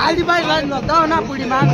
आधी पाहिजे जाऊ ना पुढे माग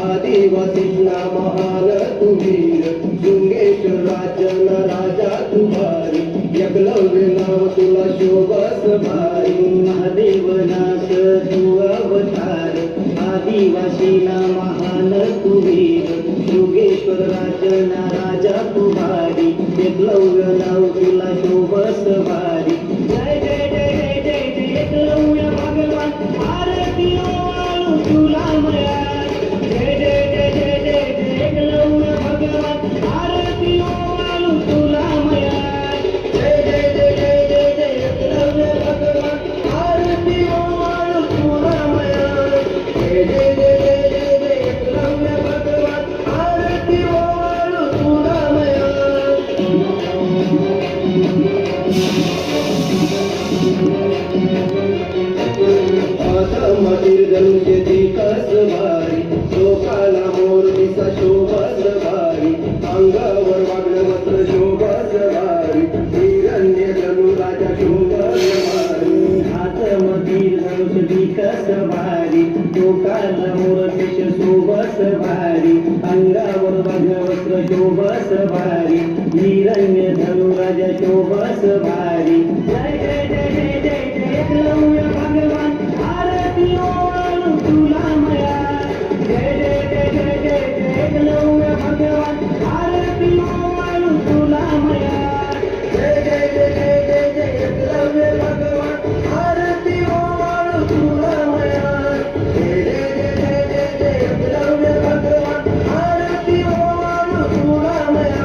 आदिवासींना महान तुवीर शृंगेश राजन राजा तुम्हारी एकलव्य नाव तुला शोभस भारी महादेवनाथ तू अवतार आदिवासींना महान तुवीर शृंगेश्वर राजन राजा तुम्हारी एकलव्य नाव तुला शोभस भारी जय जय जय जय जय जय एकलव्य भगवान आरती तुला मया जय जय जय जय जय जय एकलव्य भगवान आरती तुला मया जय जय जय जय जय जय एकलव्य भगवान आरती तुला मया जय जय जय जय जय जय एकलव्य भगवान आरती तुला मया मधीर धनुष्यची कसवारी शोकाला मोर दिसा शोभस भारी अंगावर वागणं वस्त्र शोभस भारी हिरण्य धनु राजा शोभस भारी हात मधीर धनुष्यची कसवारी शोकाला मोर देश शोभस भारी अंगावर वागणं वस्त्र शोभस भारी हिरण्य धनु राजा शोभस भारी जय जय जय जय जय जय एकलव्य भगवान तुला मया जय जय जय जय जय जय एकलव्य भगवान आरती तुला मया जय जय जय जय जय जय एकलव्य भगवान आरती तुला मया जय जय जय जय जय जय एकलव्य भगवान आरती तुला मया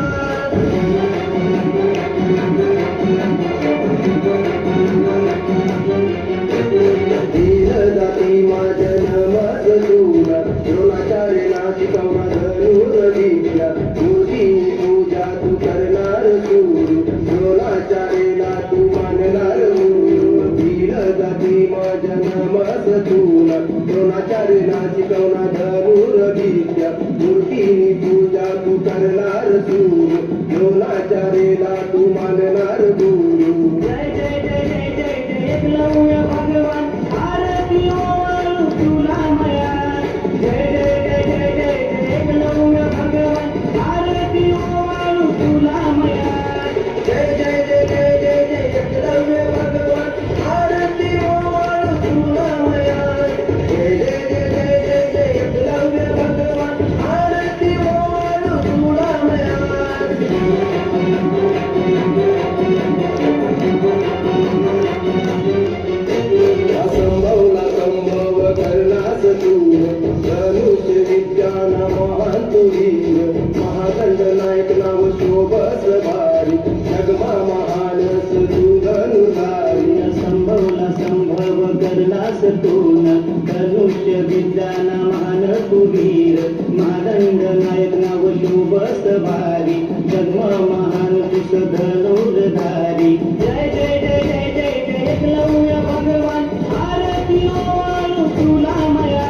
मूर्तीनी पूजा तू करणार सूर लोणाच्या रेला तू मानणार गुरु जय जय जय जय जय जय एकलव्य भगवान आरती ओवाळू तुला मया जय जय जय जय जय जय एकलव्य भगवान आरती ओवाळू तुला मया जय जय जय जय जय जय एकलव्य भगवान आरती ओवाळू तुला मया जय जय जय जय जय जय एकलव्य भगवान आरती ओवाळू तुला मया असंभवला संभव करणास तू धनुष्य विद्यान महान तू वीर महादंड नायक नाव शोभस भारी जगमा महानस तू धनुधारी संभवला संभव करलास तून धनुष्य विद्यान महान तू वीर महादंड नायक नाव शोभस भारी जन्म महान तुस धनुर्धारी जय जय जय जय जय जय एकलव्य भगवान आरती ओवाळू तुला मया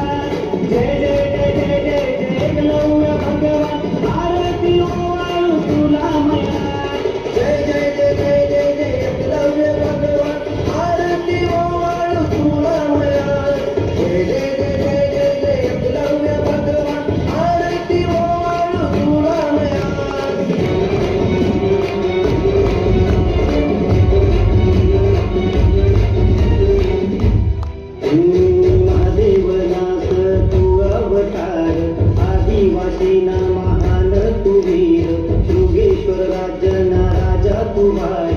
जय जय जय जय जय जय एकलव्य भगवान आरती ओवाळू तुला मया जय जय जय जय जय जय एकलव्य भगवान आरती ओवाळू तुला मया जय जय जय जय जय जय एकलव्य भगवान आरती ओवाळू तुला मया महादेवनाथ तू अवतार आदिवासी ना महान तू वीर शृंगेश्वर राज्य ना राजा तू भार